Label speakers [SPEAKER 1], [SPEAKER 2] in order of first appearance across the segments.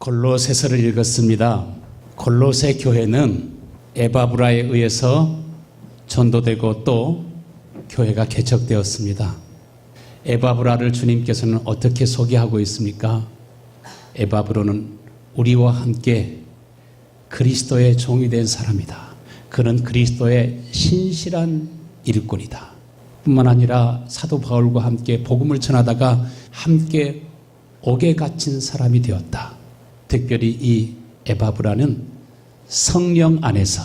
[SPEAKER 1] 골로새서를 읽었습니다. 골로새 교회는 에바브라에 의해서 전도되고 또 교회가 개척되었습니다. 에바브라를 주님께서는 어떻게 소개하고 있습니까? 에바브라는 우리와 함께 그리스도의 종이 된 사람이다. 그는 그리스도의 신실한 일꾼이다. 뿐만 아니라 사도 바울과 함께 복음을 전하다가 함께 옥에 갇힌 사람이 되었다. 특별히 이 에바브라는 성령 안에서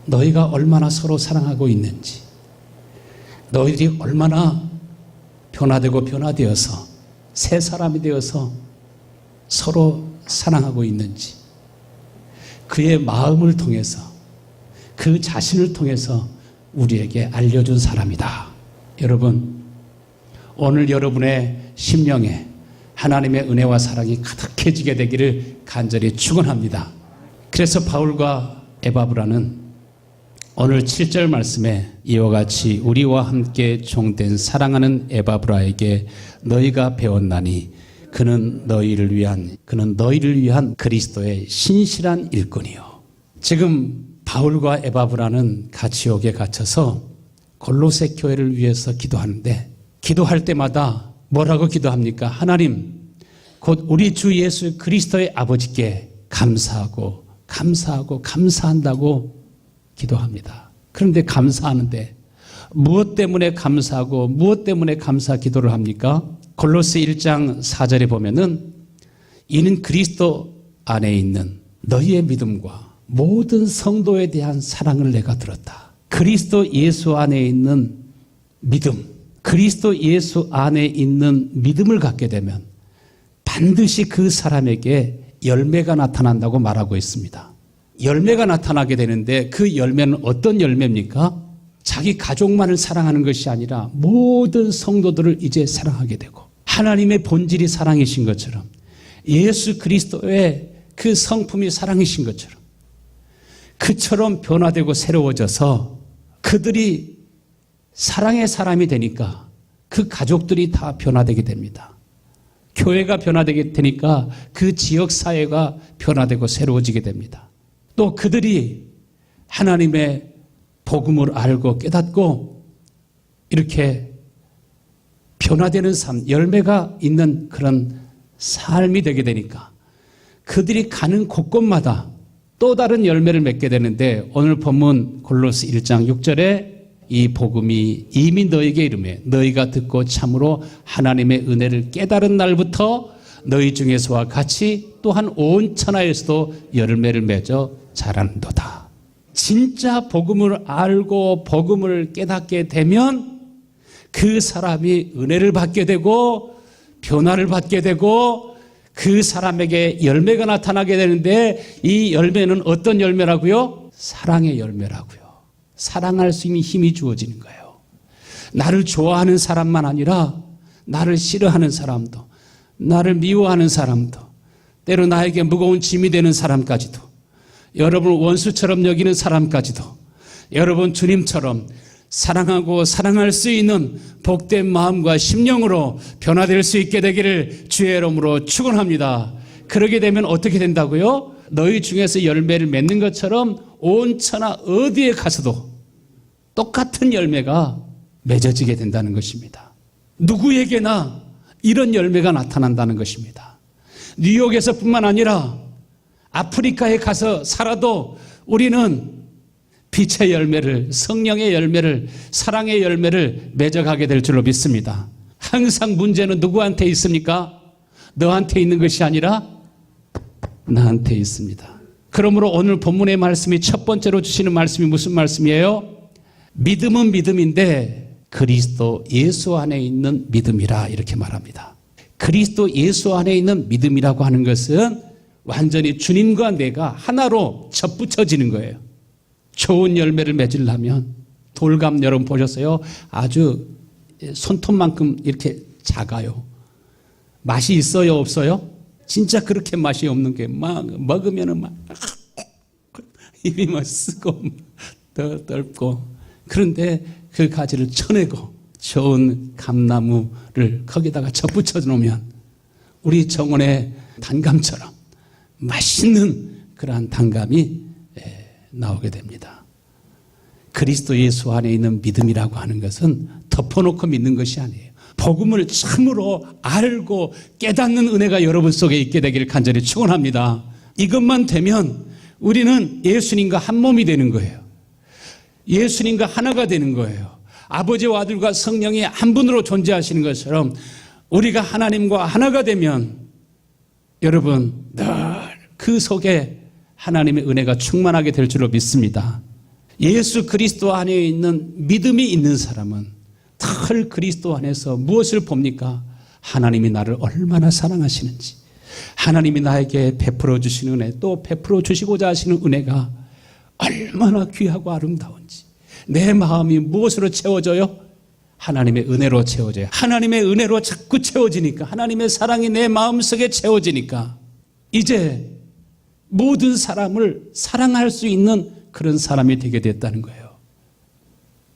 [SPEAKER 1] 너희가 얼마나 서로 사랑하고 있는지, 너희들이 얼마나 변화되고 변화되어서 새 사람이 되어서 서로 사랑하고 있는지, 그의 마음을 통해서, 그 자신을 통해서 우리에게 알려준 사람이다. 여러분, 오늘 여러분의 심령에 하나님의 은혜와 사랑이 가득해지게 되기를 간절히 축원합니다. 그래서 바울과 에바브라는 오늘 7절 말씀에 이와 같이 우리와 함께 종된 사랑하는 에바브라에게 너희가 배웠나니 그는 너희를 위한 그리스도의 신실한 일꾼이요. 지금 바울과 에바브라는 같이 옥에 갇혀서 골로새 교회를 위해서 기도하는데, 기도할 때마다 뭐라고 기도합니까? 하나님, 곧 우리 주 예수 그리스도의 아버지께 감사한다고 기도합니다. 그런데 감사하는데 무엇 때문에 감사하고 무엇 때문에 감사 기도를 합니까? 골로새 1장 4절에 보면은 이는 그리스도 안에 있는 너희의 믿음과 모든 성도에 대한 사랑을 내가 들었다. 그리스도 예수 안에 있는 믿음, 그리스도 예수 안에 있는 믿음을 갖게 되면 반드시 그 사람에게 열매가 나타난다고 말하고 있습니다. 열매가 나타나게 되는데 그 열매는 어떤 열매입니까? 자기 가족만을 사랑하는 것이 아니라 모든 성도들을 이제 사랑하게 되고, 하나님의 본질이 사랑이신 것처럼, 예수 그리스도의 그 성품이 사랑이신 것처럼, 그처럼 변화되고 새로워져서 그들이 사랑의 사람이 되니까 그 가족들이 다 변화되게 됩니다. 교회가 변화되게 되니까 그 지역사회가 변화되고 새로워지게 됩니다. 또 그들이 하나님의 복음을 알고 깨닫고 이렇게 변화되는 삶, 열매가 있는 그런 삶이 되게 되니까 그들이 가는 곳곳마다 또 다른 열매를 맺게 되는데, 오늘 본문 골로새 1장 6절에 이 복음이 이미 너에게 이르매 너희가 듣고 참으로 하나님의 은혜를 깨달은 날부터 너희 중에서와 같이 또한 온 천하에서도 열매를 맺어 자란도다. 진짜 복음을 알고 복음을 깨닫게 되면 그 사람이 은혜를 받게 되고 변화를 받게 되고 그 사람에게 열매가 나타나게 되는데, 이 열매는 어떤 열매라고요? 사랑의 열매라고요. 사랑할 수 있는 힘이 주어지는 거예요. 나를 좋아하는 사람만 아니라 나를 싫어하는 사람도, 나를 미워하는 사람도, 때로 나에게 무거운 짐이 되는 사람까지도, 여러분을 원수처럼 여기는 사람까지도 여러분 주님처럼 사랑하고 사랑할 수 있는 복된 마음과 심령으로 변화될 수 있게 되기를 주의 이름으로 축원합니다. 그러게 되면 어떻게 된다고요? 너희 중에서 열매를 맺는 것처럼 온 천하 어디에 가서도 똑같은 열매가 맺어지게 된다는 것입니다. 누구에게나 이런 열매가 나타난다는 것입니다. 뉴욕에서 뿐만 아니라 아프리카에 가서 살아도 우리는 빛의 열매를, 성령의 열매를, 사랑의 열매를 맺어가게 될 줄로 믿습니다. 항상 문제는 누구한테 있습니까? 너한테 있는 것이 아니라 나한테 있습니다. 그러므로 오늘 본문의 말씀이 첫 번째로 주시는 말씀이 무슨 말씀이에요? 믿음은 믿음인데 그리스도 예수 안에 있는 믿음이라, 이렇게 말합니다. 그리스도 예수 안에 있는 믿음이라고 하는 것은 완전히 주님과 내가 하나로 접붙여지는 거예요. 좋은 열매를 맺으려면 돌감, 여러분 보셨어요? 아주 손톱만큼 이렇게 작아요. 맛이 있어요, 없어요? 진짜 그렇게 맛이 없는 게 막 먹으면은 막 입이 막 쓰고 더 떫고, 그런데 그 가지를 쳐내고 좋은 감나무를 거기다가 접붙여 놓으면 우리 정원의 단감처럼 맛있는 그러한 단감이 나오게 됩니다. 그리스도 예수 안에 있는 믿음이라고 하는 것은 덮어놓고 믿는 것이 아니에요. 복음을 참으로 알고 깨닫는 은혜가 여러분 속에 있게 되기를 간절히 축원합니다. 이것만 되면 우리는 예수님과 한 몸이 되는 거예요. 예수님과 하나가 되는 거예요. 아버지와 아들과 성령이 한 분으로 존재하시는 것처럼 우리가 하나님과 하나가 되면 여러분 늘 그 속에 하나님의 은혜가 충만하게 될 줄로 믿습니다. 예수 그리스도 안에 있는 믿음이 있는 사람은 늘 그리스도 안에서 무엇을 봅니까? 하나님이 나를 얼마나 사랑하시는지, 하나님이 나에게 베풀어 주시는 은혜, 또 베풀어 주시고자 하시는 은혜가 얼마나 귀하고 아름다운지, 내 마음이 무엇으로 채워져요? 하나님의 은혜로 채워져요. 하나님의 은혜로 자꾸 채워지니까, 하나님의 사랑이 내 마음속에 채워지니까 이제 모든 사람을 사랑할 수 있는 그런 사람이 되게 됐다는 거예요.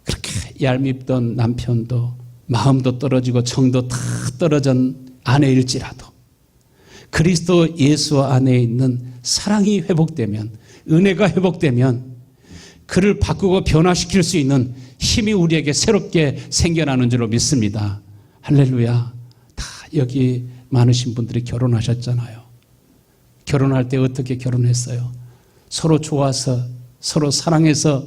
[SPEAKER 1] 그렇게 얄밉던 남편도, 마음도 떨어지고 정도 다 떨어진 아내일지라도 그리스도 예수 안에 있는 사랑이 회복되면, 은혜가 회복되면 그를 바꾸고 변화시킬 수 있는 힘이 우리에게 새롭게 생겨나는 줄로 믿습니다. 할렐루야. 다 여기 많으신 분들이 결혼하셨잖아요. 결혼할 때 어떻게 결혼했어요? 서로 좋아서, 서로 사랑해서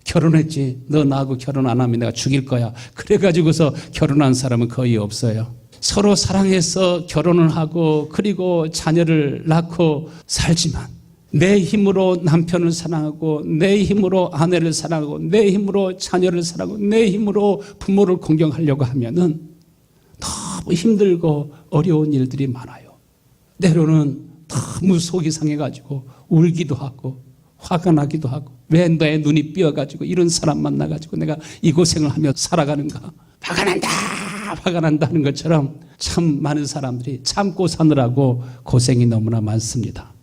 [SPEAKER 1] 결혼했지. 너 나하고 결혼 안 하면 내가 죽일 거야. 그래가지고서 결혼한 사람은 거의 없어요. 서로 사랑해서 결혼을 하고 그리고 자녀를 낳고 살지만 내 힘으로 남편을 사랑하고 내 힘으로 아내를 사랑하고 내 힘으로 자녀를 사랑하고 내 힘으로 부모를 공경하려고 하면은 너무 힘들고 어려운 일들이 많아요. 때로는 너무 속이 상해가지고 울기도 하고 화가 나기도 하고, 왜 내 눈이 삐어가지고 이런 사람 만나가지고 내가 이 고생을 하며 살아가는가. 화가 난다는 것처럼 참 많은 사람들이 참고 사느라고 고생이 너무나 많습니다.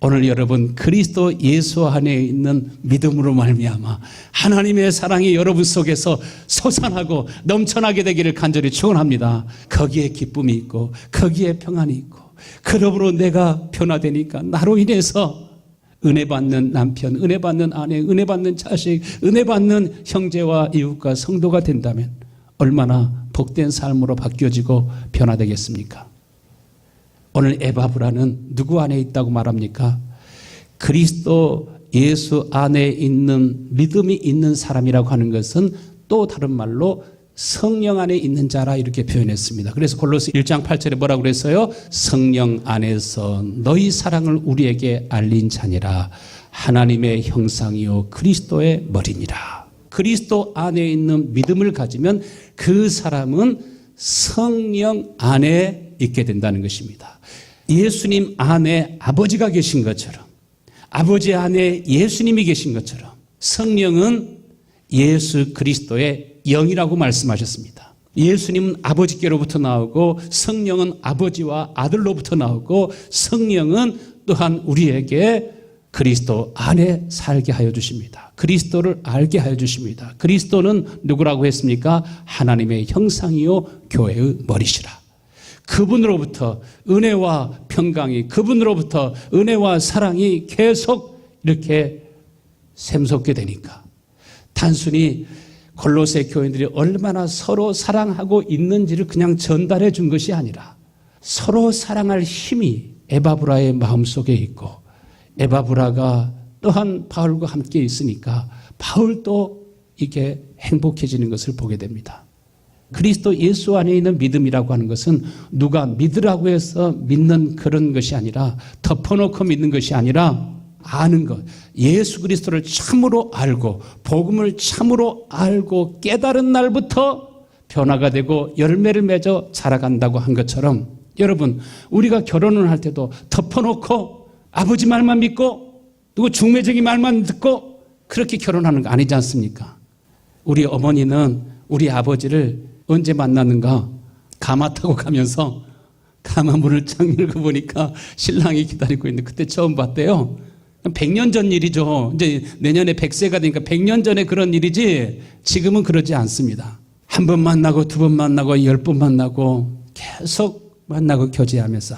[SPEAKER 1] 오늘 여러분 그리스도 예수 안에 있는 믿음으로 말미암아 하나님의 사랑이 여러분 속에서 솟아나고 넘쳐나게 되기를 간절히 축원합니다. 거기에 기쁨이 있고 거기에 평안이 있고, 그러므로 내가 변화되니까 나로 인해서 은혜 받는 남편, 은혜 받는 아내, 은혜 받는 자식, 은혜 받는 형제와 이웃과 성도가 된다면 얼마나 복된 삶으로 바뀌어지고 변화되겠습니까? 오늘 에바브라는 누구 안에 있다고 말합니까? 그리스도 예수 안에 있는 믿음이 있는 사람이라고 하는 것은 또 다른 말로 성령 안에 있는 자라 이렇게 표현했습니다. 그래서 골로새 1장 8절에 뭐라고 그랬어요? 성령 안에서 너희 사랑을 우리에게 알린 자니라. 하나님의 형상이요 그리스도의 머리니라. 그리스도 안에 있는 믿음을 가지면 그 사람은 성령 안에 있게 된다는 것입니다. 예수님 안에 아버지가 계신 것처럼, 아버지 안에 예수님이 계신 것처럼 성령은 예수 그리스도의 영이라고 말씀하셨습니다. 예수님은 아버지께로부터 나오고 성령은 아버지와 아들로부터 나오고 성령은 또한 우리에게 그리스도 안에 살게 하여 주십니다. 그리스도를 알게 하여 주십니다. 그리스도는 누구라고 했습니까? 하나님의 형상이요 교회의 머리시라. 그분으로부터 은혜와 평강이, 그분으로부터 은혜와 사랑이 계속 이렇게 샘솟게 되니까 단순히 골로새 교인들이 얼마나 서로 사랑하고 있는지를 그냥 전달해 준 것이 아니라 서로 사랑할 힘이 에바브라의 마음속에 있고, 에바브라가 또한 바울과 함께 있으니까 바울도 이게 행복해지는 것을 보게 됩니다. 그리스도 예수 안에 있는 믿음이라고 하는 것은 누가 믿으라고 해서 믿는 그런 것이 아니라, 덮어놓고 믿는 것이 아니라 아는 것, 예수 그리스도를 참으로 알고 복음을 참으로 알고 깨달은 날부터 변화가 되고 열매를 맺어 자라간다고 한 것처럼, 여러분 우리가 결혼을 할 때도 덮어놓고 아버지 말만 믿고 누구 중매쟁이 말만 듣고 그렇게 결혼하는 거 아니지 않습니까? 우리 어머니는 우리 아버지를 언제 만났는가? 가마 타고 가면서 가마 문을 쫙 열어보니까 신랑이 기다리고 있는데 그때 처음 봤대요. 100년 전 일이죠. 이제 내년에 100세가 되니까 100년 전에 그런 일이지 지금은 그러지 않습니다. 한 번 만나고 두 번 만나고 10번 만나고 계속 만나고 교제하면서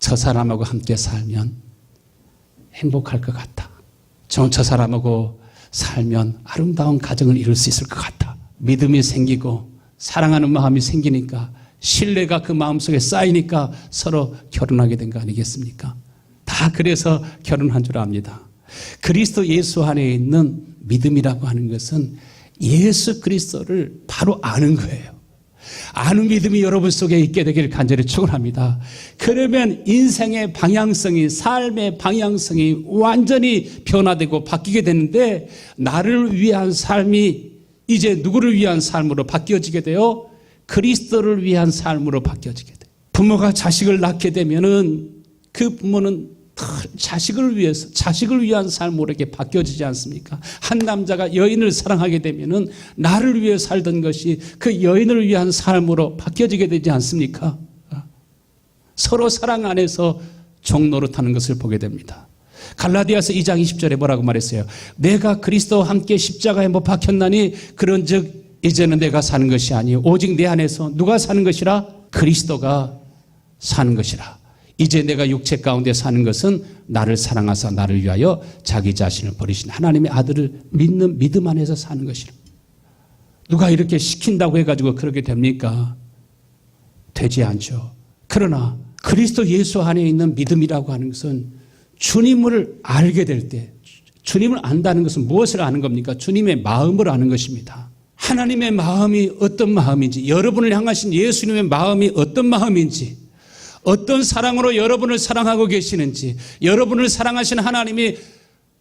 [SPEAKER 1] 저 사람하고 함께 살면 행복할 것 같다. 저 사람하고 살면 아름다운 가정을 이룰 수 있을 것 같다. 믿음이 생기고 사랑하는 마음이 생기니까 신뢰가 그 마음속에 쌓이니까 서로 결혼하게 된 거 아니겠습니까? 다 그래서 결혼한 줄 압니다. 그리스도 예수 안에 있는 믿음이라고 하는 것은 예수 그리스도를 바로 아는 거예요. 아는 믿음이 여러분 속에 있게 되기를 간절히 축원합니다. 그러면 인생의 방향성이, 삶의 방향성이 완전히 변화되고 바뀌게 되는데, 나를 위한 삶이 이제 누구를 위한 삶으로 바뀌어지게 돼요? 그리스도를 위한 삶으로 바뀌어지게 돼요. 부모가 자식을 낳게 되면은 그 부모는 자식을 위해서, 자식을 위한 삶으로 이렇게 바뀌어지지 않습니까? 한 남자가 여인을 사랑하게 되면은 나를 위해 살던 것이 그 여인을 위한 삶으로 바뀌어지게 되지 않습니까? 서로 사랑 안에서 종노릇하는 것을 보게 됩니다. 갈라디아서 2장 20절에 뭐라고 말했어요? 내가 그리스도와 함께 십자가에 못 박혔나니 그런즉 이제는 내가 사는 것이 아니요 오직 내 안에서 누가 사는 것이라? 그리스도가 사는 것이라. 이제 내가 육체 가운데 사는 것은 나를 사랑하사 나를 위하여 자기 자신을 버리신 하나님의 아들을 믿는 믿음 안에서 사는 것이라. 누가 이렇게 시킨다고 해가지고 그렇게 됩니까? 되지 않죠. 그러나 그리스도 예수 안에 있는 믿음이라고 하는 것은 주님을 알게 될 때, 주님을 안다는 것은 무엇을 아는 겁니까? 주님의 마음을 아는 것입니다. 하나님의 마음이 어떤 마음인지, 여러분을 향하신 예수님의 마음이 어떤 마음인지, 어떤 사랑으로 여러분을 사랑하고 계시는지, 여러분을 사랑하신 하나님이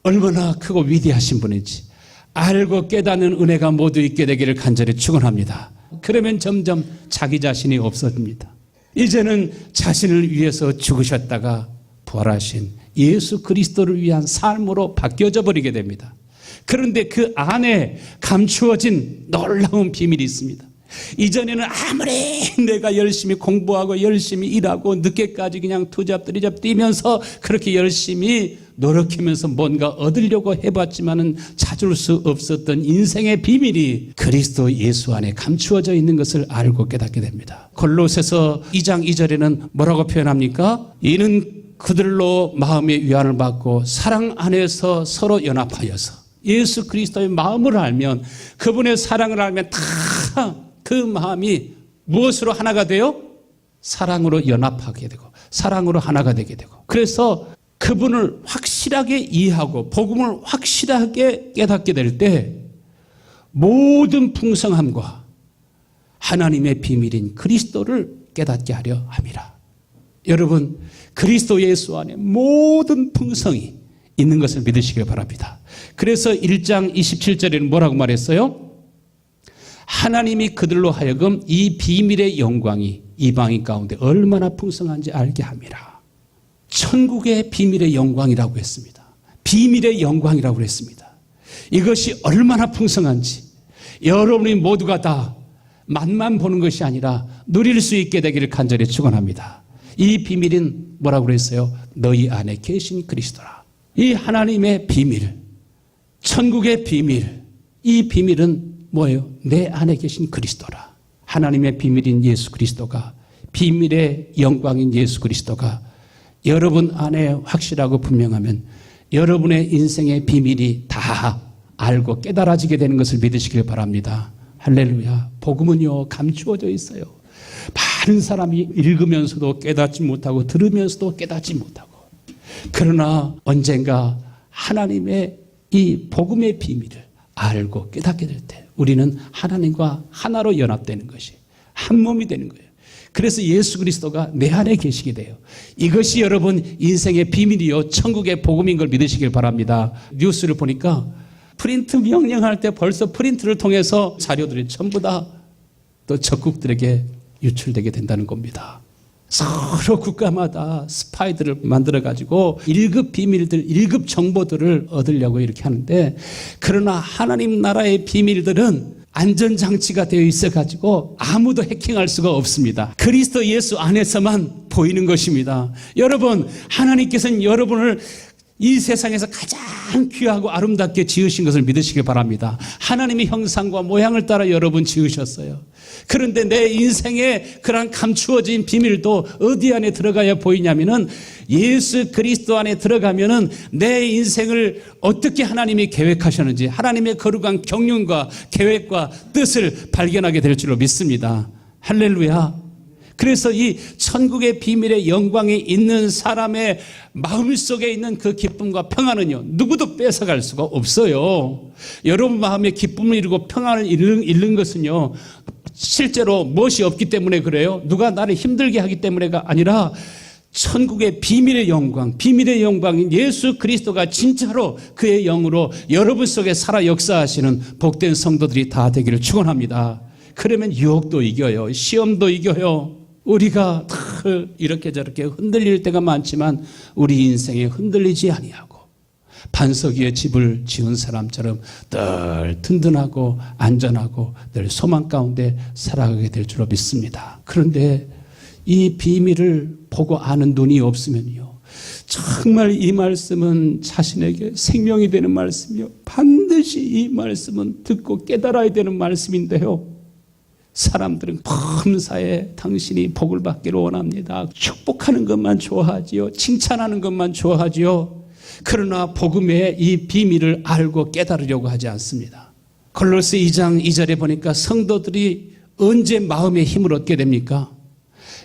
[SPEAKER 1] 얼마나 크고 위대하신 분인지 알고 깨닫는 은혜가 모두 있게 되기를 간절히 축원합니다. 그러면 점점 자기 자신이 없어집니다. 이제는 자신을 위해서 죽으셨다가 부활하신 예수 그리스도를 위한 삶으로 바뀌어져 버리게 됩니다. 그런데 그 안에 감추어진 놀라운 비밀이 있습니다. 이전에는 아무리 내가 열심히 공부하고 열심히 일하고 늦게까지 그냥 투잡 뜨리잡 뛰면서 그렇게 열심히 노력하면서 뭔가 얻으려고 해봤지만은 찾을 수 없었던 인생의 비밀이 그리스도 예수 안에 감추어져 있는 것을 알고 깨닫게 됩니다. 골로새서 2장 2절에는 뭐라고 표현합니까? 이는 그들로 마음의 위안을 받고 사랑 안에서 서로 연합하여서, 예수 그리스도의 마음을 알면, 그분의 사랑을 알면 다 그 마음이 무엇으로 하나가 돼요? 사랑으로 연합하게 되고 사랑으로 하나가 되게 되고, 그래서 그분을 확실하게 이해하고 복음을 확실하게 깨닫게 될 때 모든 풍성함과 하나님의 비밀인 그리스도를 깨닫게 하려 함이라. 여러분, 그리스도 예수 안에 모든 풍성이 있는 것을 믿으시길 바랍니다. 그래서 1장 27절에는 뭐라고 말했어요? 하나님이 그들로 하여금 이 비밀의 영광이 이방인 가운데 얼마나 풍성한지 알게 함이라. 천국의 비밀의 영광이라고 했습니다. 비밀의 영광이라고 했습니다. 이것이 얼마나 풍성한지 여러분이 모두가 다 맛만 보는 것이 아니라 누릴 수 있게 되기를 간절히 축원합니다. 이 비밀은 뭐라고 그랬어요? 너희 안에 계신 그리스도라. 이 하나님의 비밀, 천국의 비밀, 이 비밀은 뭐예요? 내 안에 계신 그리스도라. 하나님의 비밀인 예수 그리스도가, 비밀의 영광인 예수 그리스도가 여러분 안에 확실하고 분명하면 여러분의 인생의 비밀이 다 알고 깨달아지게 되는 것을 믿으시길 바랍니다. 할렐루야. 복음은요, 감추어져 있어요. 많은 사람이 읽으면서도 깨닫지 못하고 들으면서도 깨닫지 못하고, 그러나 언젠가 하나님의 이 복음의 비밀을 알고 깨닫게 될 때 우리는 하나님과 하나로 연합되는 것이, 한 몸이 되는 거예요. 그래서 예수 그리스도가 내 안에 계시게 돼요. 이것이 여러분 인생의 비밀이요 천국의 복음인 걸 믿으시길 바랍니다. 뉴스를 보니까 프린트 명령할 때 벌써 프린트를 통해서 자료들이 전부 다 또 적국들에게 유출되게 된다는 겁니다. 서로 국가마다 스파이들을 만들어가지고 1급 비밀들, 1급 정보들을 얻으려고 이렇게 하는데, 그러나 하나님 나라의 비밀들은 안전장치가 되어 있어가지고 아무도 해킹할 수가 없습니다. 그리스도 예수 안에서만 보이는 것입니다. 여러분, 하나님께서는 여러분을 이 세상에서 가장 귀하고 아름답게 지으신 것을 믿으시길 바랍니다. 하나님의 형상과 모양을 따라 여러분 지으셨어요. 그런데 내 인생에 그런 감추어진 비밀도 어디 안에 들어가야 보이냐면은 예수 그리스도 안에 들어가면은 내 인생을 어떻게 하나님이 계획하셨는지 하나님의 거룩한 경륜과 계획과 뜻을 발견하게 될 줄로 믿습니다. 할렐루야. 그래서 이 천국의 비밀의 영광이 있는 사람의 마음속에 있는 그 기쁨과 평안은요, 누구도 뺏어갈 수가 없어요. 여러분 마음에 기쁨을 이루고 평안을 잃는 것은요, 실제로 무엇이 없기 때문에 그래요? 누가 나를 힘들게 하기 때문에가 아니라 천국의 비밀의 영광, 비밀의 영광인 예수 그리스도가 진짜로 그의 영으로 여러분 속에 살아 역사하시는 복된 성도들이 다 되기를 축원합니다. 그러면 유혹도 이겨요. 시험도 이겨요. 우리가 다 이렇게 저렇게 흔들릴 때가 많지만 우리 인생에 흔들리지 아니하고 반석 위에 집을 지은 사람처럼 늘 든든하고 안전하고 늘 소망 가운데 살아가게 될 줄로 믿습니다. 그런데 이 비밀을 보고 아는 눈이 없으면요, 정말 이 말씀은 자신에게 생명이 되는 말씀이요, 반드시 이 말씀은 듣고 깨달아야 되는 말씀인데요, 사람들은 범사에 당신이 복을 받기를 원합니다. 축복하는 것만 좋아하지요. 칭찬하는 것만 좋아하지요. 그러나 복음의 이 비밀을 알고 깨달으려고 하지 않습니다. 골로새 2장 2절에 보니까 성도들이 언제 마음의 힘을 얻게 됩니까?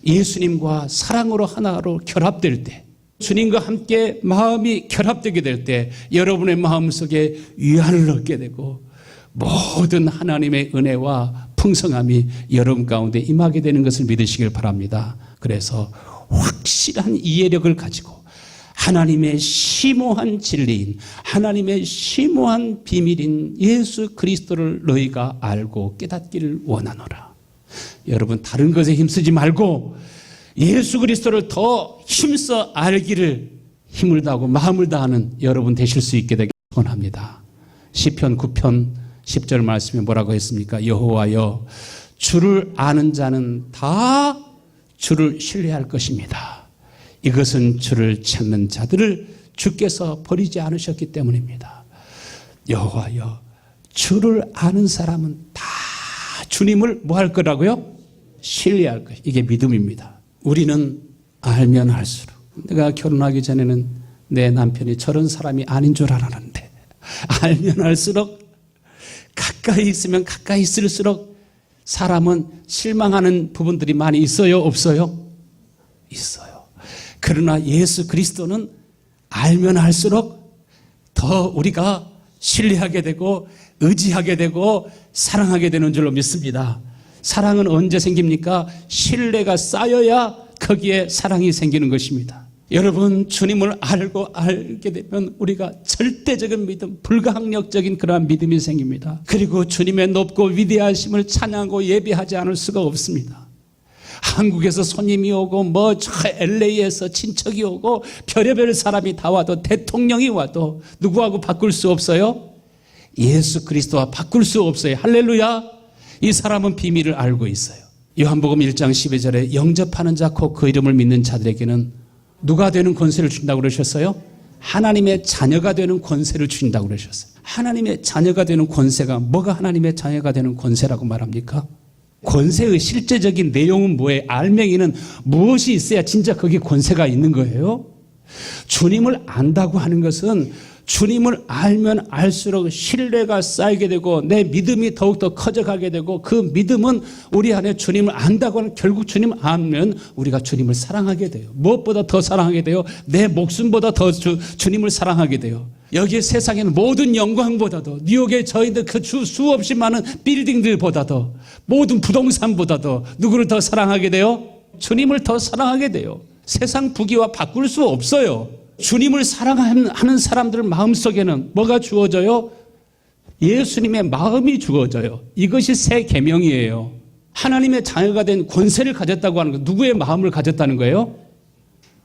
[SPEAKER 1] 예수님과 사랑으로 하나로 결합될 때, 주님과 함께 마음이 결합되게 될 때 여러분의 마음속에 위안을 얻게 되고 모든 하나님의 은혜와 풍성함이 여러분 가운데 임하게 되는 것을 믿으시길 바랍니다. 그래서 확실한 이해력을 가지고 하나님의 심오한 진리인, 하나님의 심오한 비밀인 예수 그리스도를 너희가 알고 깨닫기를 원하노라. 여러분 다른 것에 힘쓰지 말고 예수 그리스도를 더 힘써 알기를 힘을 다하고 마음을 다하는 여러분 되실 수 있게 되길 원합니다. 시편 9편 10절 말씀에 뭐라고 했습니까? 여호와여, 주를 아는 자는 다 주를 신뢰할 것입니다. 이것은 주를 찾는 자들을 주께서 버리지 않으셨기 때문입니다. 여호와여, 주를 아는 사람은 다 주님을 뭐 할 거라고요? 신뢰할 것. 이게 믿음입니다. 우리는 알면 알수록, 내가 결혼하기 전에는 내 남편이 저런 사람이 아닌 줄 알았는데 알면 알수록, 가까이 있으면 가까이 있을수록 사람은 실망하는 부분들이 많이 있어요? 없어요? 있어요. 그러나 예수 그리스도는 알면 알수록 더 우리가 신뢰하게 되고 의지하게 되고 사랑하게 되는 줄로 믿습니다. 사랑은 언제 생깁니까? 신뢰가 쌓여야 거기에 사랑이 생기는 것입니다. 여러분 주님을 알게 되면 우리가 절대적인 믿음, 불가항력적인 그러한 믿음이 생깁니다. 그리고 주님의 높고 위대하심을 찬양하고 예배하지 않을 수가 없습니다. 한국에서 손님이 오고 저 LA에서 친척이 오고 별의별 사람이 다 와도, 대통령이 와도 누구하고 바꿀 수 없어요? 예수 그리스도와 바꿀 수 없어요. 할렐루야. 이 사람은 비밀을 알고 있어요. 요한복음 1장 12절에 영접하는 자 곧 그 이름을 믿는 자들에게는 누가 되는 권세를 준다고 그러셨어요? 하나님의 자녀가 되는 권세를 주신다고 그러셨어요. 하나님의 자녀가 되는 권세가, 뭐가 하나님의 자녀가 되는 권세라고 말합니까? 권세의 실제적인 내용은 뭐예요? 알맹이는 무엇이 있어야 진짜 거기에 권세가 있는 거예요? 주님을 안다고 하는 것은 주님을 알면 알수록 신뢰가 쌓이게 되고 내 믿음이 더욱더 커져가게 되고, 그 믿음은 우리 안에 주님을 안다고 하는, 결국 주님을 알면 우리가 주님을 사랑하게 돼요. 무엇보다 더 사랑하게 돼요? 내 목숨보다 더 주님을 사랑하게 돼요. 여기 세상에는 모든 영광보다도, 뉴욕에 저희들 그 수없이 많은 빌딩들보다도, 모든 부동산보다도 누구를 더 사랑하게 돼요? 주님을 더 사랑하게 돼요. 세상 부귀와 바꿀 수 없어요. 주님을 사랑하는 사람들 마음속에는 뭐가 주어져요? 예수님의 마음이 주어져요. 이것이 새 계명이에요. 하나님의 자녀가 된 권세를 가졌다고 하는 것, 누구의 마음을 가졌다는 거예요?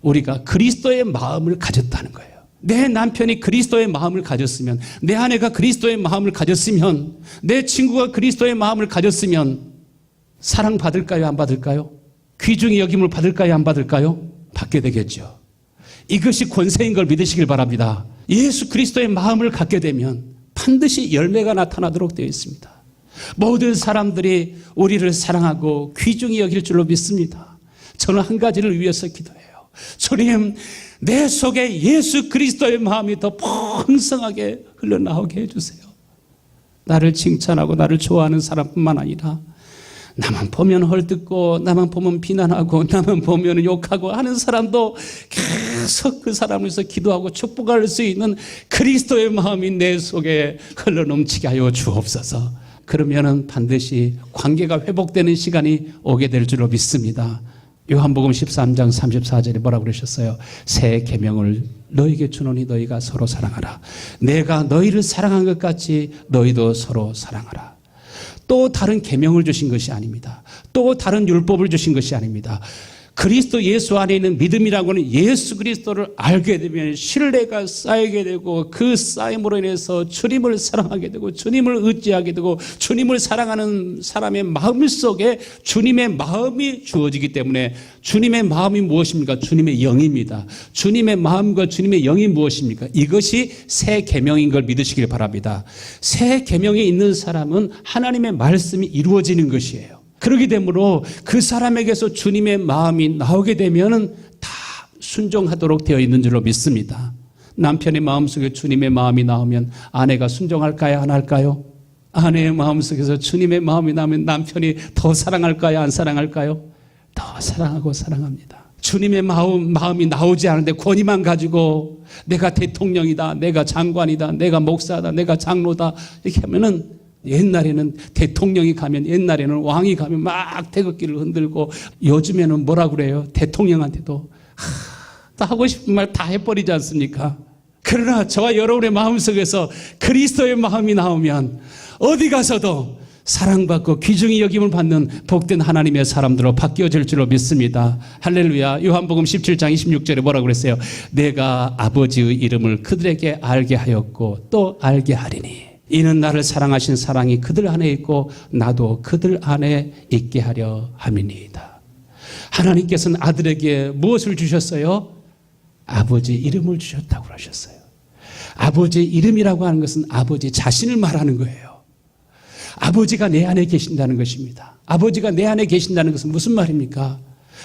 [SPEAKER 1] 우리가 그리스도의 마음을 가졌다는 거예요. 내 남편이 그리스도의 마음을 가졌으면, 내 아내가 그리스도의 마음을 가졌으면, 내 친구가 그리스도의 마음을 가졌으면 사랑받을까요? 안 받을까요? 귀중히 여김을 받을까요? 안 받을까요? 받게 되겠죠. 이것이 권세인 걸 믿으시길 바랍니다. 예수 그리스도의 마음을 갖게 되면 반드시 열매가 나타나도록 되어 있습니다. 모든 사람들이 우리를 사랑하고 귀중히 여길 줄로 믿습니다. 저는 한 가지를 위해서 기도해요. 주님, 내 속에 예수 그리스도의 마음이 더 풍성하게 흘러나오게 해주세요. 나를 칭찬하고 나를 좋아하는 사람뿐만 아니라 나만 보면 헐뜯고 나만 보면 비난하고 나만 보면 욕하고 하는 사람도 계속 그 사람을 위해서 기도하고 축복할 수 있는 그리스도의 마음이 내 속에 흘러넘치게 하여 주옵소서. 그러면은 반드시 관계가 회복되는 시간이 오게 될 줄로 믿습니다. 요한복음 13장 34절에 뭐라고 그러셨어요? 새 계명을 너희에게 주노니 너희가 서로 사랑하라. 내가 너희를 사랑한 것 같이 너희도 서로 사랑하라. 또 다른 계명을 주신 것이 아닙니다. 또 다른 율법을 주신 것이 아닙니다. 그리스도 예수 안에 있는 믿음이라고는 예수 그리스도를 알게 되면 신뢰가 쌓이게 되고 그 쌓임으로 인해서 주님을 사랑하게 되고 주님을 의지하게 되고 주님을 사랑하는 사람의 마음 속에 주님의 마음이 주어지기 때문에 주님의 마음이 무엇입니까? 주님의 영입니다. 주님의 마음과 주님의 영이 무엇입니까? 이것이 새 계명인 걸 믿으시길 바랍니다. 새 계명에 있는 사람은 하나님의 말씀이 이루어지는 것이에요. 그러게 되므로 그 사람에게서 주님의 마음이 나오게 되면 다 순종하도록 되어 있는 줄로 믿습니다. 남편의 마음속에 주님의 마음이 나오면 아내가 순종할까요? 안 할까요? 아내의 마음속에서 주님의 마음이 나오면 남편이 더 사랑할까요? 안 사랑할까요? 더 사랑하고 사랑합니다. 주님의 마음이 나오지 않은데 권위만 가지고 내가 대통령이다, 내가 장관이다, 내가 목사다, 내가 장로다 이렇게 하면은 옛날에는 대통령이 가면 옛날에는 왕이 가면 막 태극기를 흔들고 요즘에는 뭐라 그래요? 대통령한테도 다 하고 싶은 말 다 해버리지 않습니까? 그러나 저와 여러분의 마음속에서 그리스도의 마음이 나오면 어디 가서도 사랑받고 귀중히 여김을 받는 복된 하나님의 사람들로 바뀌어질 줄로 믿습니다. 할렐루야. 요한복음 17장 26절에 뭐라고 그랬어요? 내가 아버지의 이름을 그들에게 알게 하였고 또 알게 하리니 이는 나를 사랑하신 사랑이 그들 안에 있고 나도 그들 안에 있게 하려 함이니이다. 하나님께서는 아들에게 무엇을 주셨어요? 아버지 이름을 주셨다고 하셨어요. 아버지 이름이라고 하는 것은 아버지 자신을 말하는 거예요. 아버지가 내 안에 계신다는 것입니다. 아버지가 내 안에 계신다는 것은 무슨 말입니까?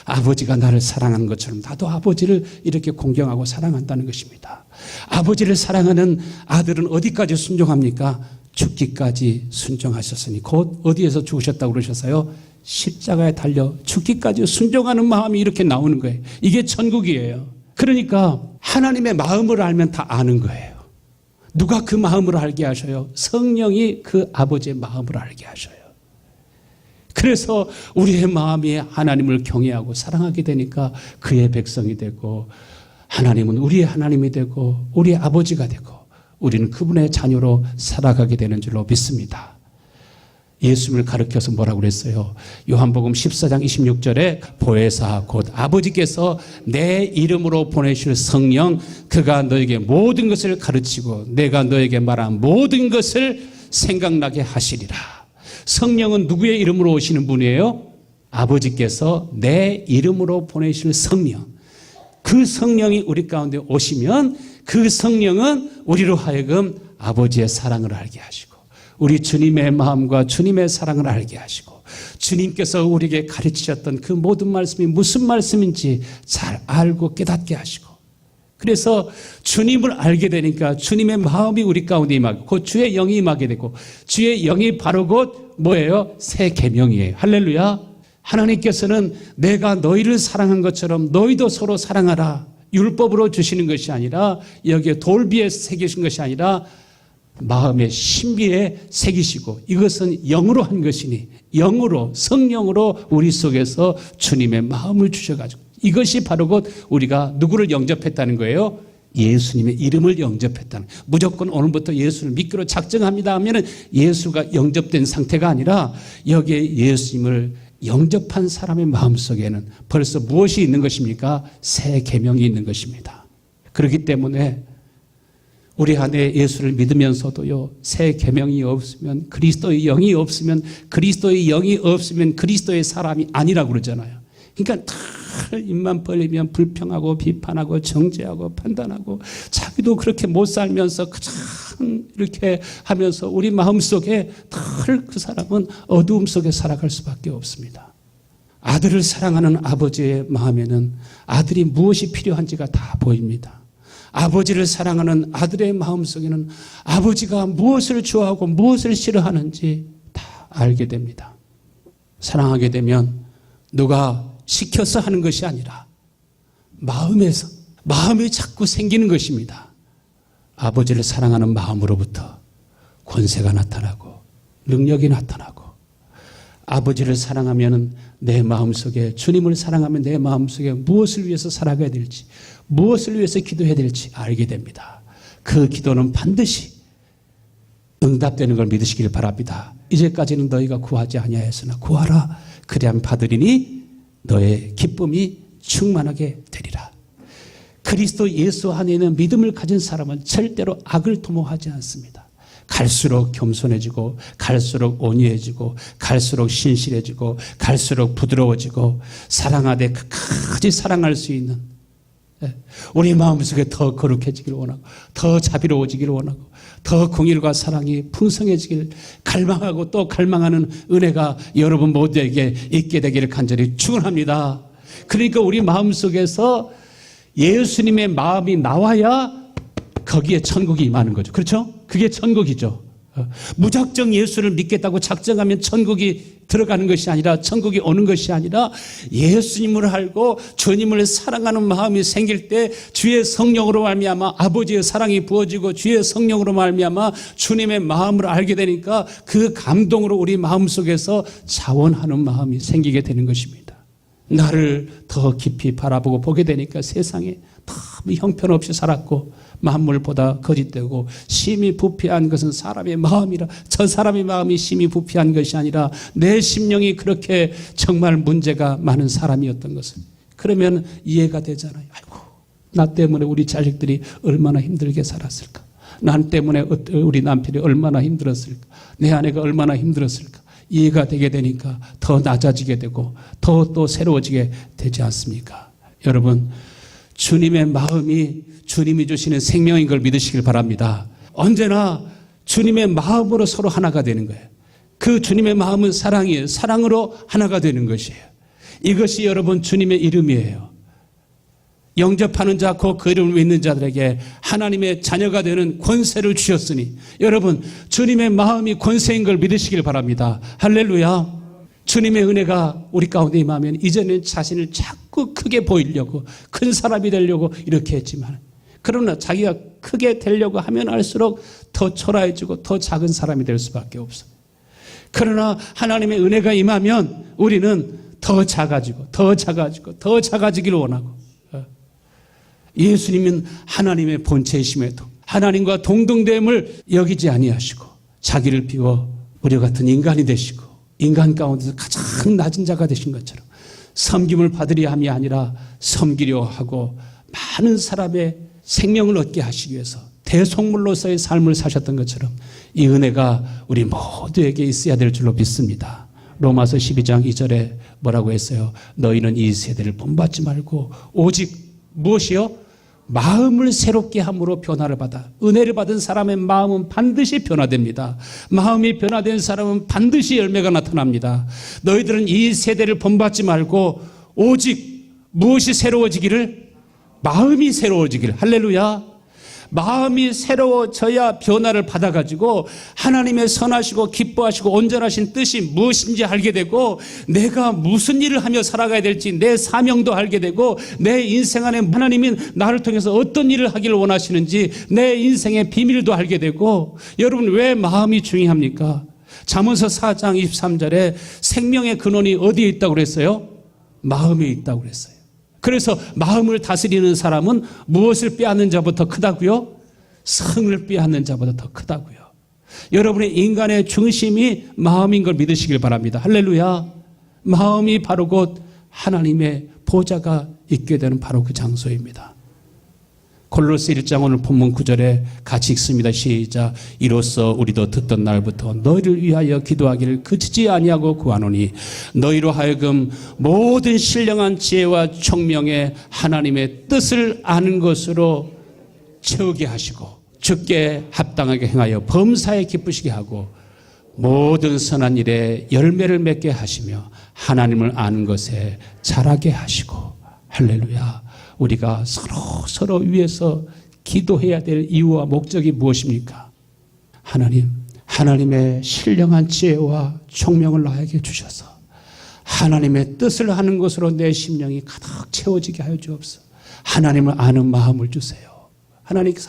[SPEAKER 1] 아버지가 나를 사랑하는 것처럼 나도 아버지를 이렇게 공경하고 사랑한다는 것입니다. 아버지를 사랑하는 아들은 어디까지 순종합니까? 죽기까지 순종하셨으니 곧 어디에서 죽으셨다고 그러셨어요? 십자가에 달려 죽기까지 순종하는 마음이 이렇게 나오는 거예요. 이게 천국이에요. 그러니까 하나님의 마음을 알면 다 아는 거예요. 누가 그 마음을 알게 하셔요? 성령이 그 아버지의 마음을 알게 하셔요. 그래서 우리의 마음이 하나님을 경외하고 사랑하게 되니까 그의 백성이 되고 하나님은 우리의 하나님이 되고 우리의 아버지가 되고 우리는 그분의 자녀로 살아가게 되는 줄로 믿습니다. 예수님을 가르쳐서 뭐라고 그랬어요? 요한복음 14장 26절에 보혜사 곧 아버지께서 내 이름으로 보내실 성령 그가 너에게 모든 것을 가르치고 내가 너에게 말한 모든 것을 생각나게 하시리라. 성령은 누구의 이름으로 오시는 분이에요? 아버지께서 내 이름으로 보내실 성령. 그 성령이 우리 가운데 오시면 그 성령은 우리로 하여금 아버지의 사랑을 알게 하시고 우리 주님의 마음과 주님의 사랑을 알게 하시고 주님께서 우리에게 가르치셨던 그 모든 말씀이 무슨 말씀인지 잘 알고 깨닫게 하시고 그래서 주님을 알게 되니까 주님의 마음이 우리 가운데 임하고 곧 주의 영이 임하게 되고 주의 영이 바로 곧 뭐예요? 새 계명이에요. 할렐루야. 하나님께서는 내가 너희를 사랑한 것처럼 너희도 서로 사랑하라. 율법으로 주시는 것이 아니라 여기에 돌비에 새기신 것이 아니라 마음의 신비에 새기시고 이것은 영으로 한 것이니 영으로 성령으로 우리 속에서 주님의 마음을 주셔가지고 이것이 바로 곧 우리가 누구를 영접했다는 거예요? 예수님의 이름을 영접했다는 거예요. 무조건 오늘부터 예수를 믿기로 작정합니다 하면 예수가 영접된 상태가 아니라 여기에 예수님을 영접한 사람의 마음속에는 벌써 무엇이 있는 것입니까? 새 계명이 있는 것입니다. 그렇기 때문에 우리 안에 예수를 믿으면서도요, 새 계명이 없으면 그리스도의 영이 없으면 그리스도의 영이 없으면 그리스도의 사람이 아니라고 그러잖아요. 그러니까 다 입만 벌리면 불평하고 비판하고 정죄하고 판단하고 자기도 그렇게 못 살면서 그냥 이렇게 하면서 우리 마음속에 늘 그 사람은 어두움 속에 살아갈 수밖에 없습니다. 아들을 사랑하는 아버지의 마음에는 아들이 무엇이 필요한지가 다 보입니다. 아버지를 사랑하는 아들의 마음속에는 아버지가 무엇을 좋아하고 무엇을 싫어하는지 다 알게 됩니다. 사랑하게 되면 누가 시켜서 하는 것이 아니라 마음이 자꾸 생기는 것입니다. 아버지를 사랑하는 마음으로부터 권세가 나타나고 능력이 나타나고, 아버지를 사랑하면 내 마음속에, 주님을 사랑하면 내 마음속에 무엇을 위해서 살아가야 될지, 무엇을 위해서 기도해야 될지 알게 됩니다. 그 기도는 반드시 응답되는 걸 믿으시길 바랍니다. 이제까지는 너희가 구하지 아니하였으나 구하라. 그리하면 받으리니 너의 기쁨이 충만하게 되리라. 그리스도 예수 안에 있는 믿음을 가진 사람은 절대로 악을 도모하지 않습니다. 갈수록 겸손해지고, 갈수록 온유해지고, 갈수록 신실해지고, 갈수록 부드러워지고, 사랑하되 끝까지 사랑할 수 있는, 우리 마음속에 더 거룩해지기를 원하고, 더 자비로워지기를 원하고, 더 공의와 사랑이 풍성해지길 갈망하고 또 갈망하는 은혜가 여러분 모두에게 있게 되기를 간절히 축원합니다. 그러니까 우리 마음속에서 예수님의 마음이 나와야 거기에 천국이 임하는 거죠. 그렇죠? 그게 천국이죠. 무작정 예수를 믿겠다고 작정하면 천국이 들어가는 것이 아니라, 천국이 오는 것이 아니라, 예수님을 알고 주님을 사랑하는 마음이 생길 때 주의 성령으로 말미암아 아버지의 사랑이 부어지고, 주의 성령으로 말미암아 주님의 마음을 알게 되니까 그 감동으로 우리 마음속에서 자원하는 마음이 생기게 되는 것입니다. 나를 더 깊이 바라보고 보게 되니까 세상에 너무 형편없이 살았고 만물보다 거짓되고 심히 부패한 것은 사람의 마음이라, 저 사람의 마음이 심히 부패한 것이 아니라 내 심령이 그렇게 정말 문제가 많은 사람이었던 것을, 그러면 이해가 되잖아요. 아이고, 나 때문에 우리 자식들이 얼마나 힘들게 살았을까, 난 때문에 우리 남편이 얼마나 힘들었을까, 내 아내가 얼마나 힘들었을까. 이해가 되게 되니까 더 낮아지게 되고 더 또 새로워지게 되지 않습니까? 여러분, 주님의 마음이 주님이 주시는 생명인 걸 믿으시길 바랍니다. 언제나 주님의 마음으로 서로 하나가 되는 거예요. 그 주님의 마음은 사랑이에요. 사랑으로 하나가 되는 것이에요. 이것이 여러분 주님의 이름이에요. 영접하는 자, 그 이름을 믿는 자들에게 하나님의 자녀가 되는 권세를 주셨으니, 여러분 주님의 마음이 권세인 걸 믿으시길 바랍니다. 할렐루야. 주님의 은혜가 우리 가운데 임하면 이제는 자신을 자꾸 크게 보이려고, 큰 사람이 되려고 이렇게 했지만, 그러나 자기가 크게 되려고 하면 할수록 더 초라해지고 더 작은 사람이 될 수밖에 없어요. 그러나 하나님의 은혜가 임하면 우리는 더 작아지고 더 작아지고 더 작아지기를 원하고, 예수님은 하나님의 본체이심에도 하나님과 동등됨을 여기지 아니하시고 자기를 비워 우리 같은 인간이 되시고, 인간 가운데서 가장 낮은 자가 되신 것처럼 섬김을 받으려 함이 아니라 섬기려 하고 많은 사람의 생명을 얻게 하시기 위해서 대속물로서의 삶을 사셨던 것처럼 이 은혜가 우리 모두에게 있어야 될 줄로 믿습니다. 로마서 12장 2절에 뭐라고 했어요? 너희는 이 세대를 본받지 말고 오직 무엇이요? 마음을 새롭게 함으로 변화를 받아. 은혜를 받은 사람의 마음은 반드시 변화됩니다. 마음이 변화된 사람은 반드시 열매가 나타납니다. 너희들은 이 세대를 본받지 말고 오직 무엇이 새로워지기를? 마음이 새로워지기를. 할렐루야. 마음이 새로워져야 변화를 받아가지고 하나님의 선하시고 기뻐하시고 온전하신 뜻이 무엇인지 알게 되고, 내가 무슨 일을 하며 살아가야 될지 내 사명도 알게 되고, 내 인생 안에 하나님이 나를 통해서 어떤 일을 하기를 원하시는지 내 인생의 비밀도 알게 되고. 여러분, 왜 마음이 중요합니까? 잠언서 4장 23절에 생명의 근원이 어디에 있다고 그랬어요? 마음에 있다고 그랬어요. 그래서 마음을 다스리는 사람은 무엇을 빼앗는 자보다 크다고요? 성을 빼앗는 자보다 더 크다고요. 여러분의 인간의 중심이 마음인 걸 믿으시길 바랍니다. 할렐루야. 마음이 바로 곧 하나님의 보좌가 있게 되는 바로 그 장소입니다. 골로새 1장 오늘 본문 9절에 같이 읽습니다. 시작. 이로써 우리도 듣던 날부터 너희를 위하여 기도하기를 그치지 아니하고 구하노니 너희로 하여금 모든 신령한 지혜와 총명에 하나님의 뜻을 아는 것으로 채우게 하시고 주께 합당하게 행하여 범사에 기쁘시게 하고 모든 선한 일에 열매를 맺게 하시며 하나님을 아는 것에 자라게 하시고. 할렐루야. 우리가 서로 위해서 기도해야 될 이유와 목적이 무엇입니까? 하나님의 신령한 지혜와 총명을 나에게 주셔서 하나님의 뜻을 하는 것으로 내 심령이 가득 채워지게 하여 주옵소서. 하나님을 아는 마음을 주세요.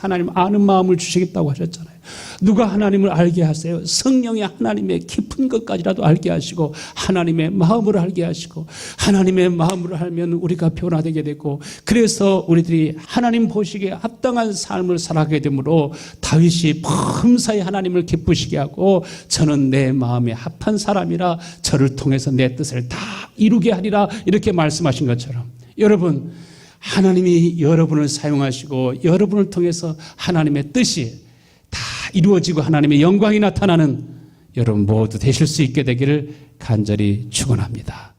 [SPEAKER 1] 하나님 아는 마음을 주시겠다고 하셨잖아요. 누가 하나님을 알게 하세요? 성령이 하나님의 깊은 것까지라도 알게 하시고 하나님의 마음을 알게 하시고 하나님의 마음을 알면 우리가 변화되게 되고 그래서 우리들이 하나님 보시기에 합당한 삶을 살아가게 되므로 다윗이 범사에 하나님을 기쁘시게 하고 저는 내 마음에 합한 사람이라 저를 통해서 내 뜻을 다 이루게 하리라 이렇게 말씀하신 것처럼 여러분 하나님이 여러분을 사용하시고 여러분을 통해서 하나님의 뜻이 다 이루어지고 하나님의 영광이 나타나는 여러분 모두 되실 수 있게 되기를 간절히 축원합니다.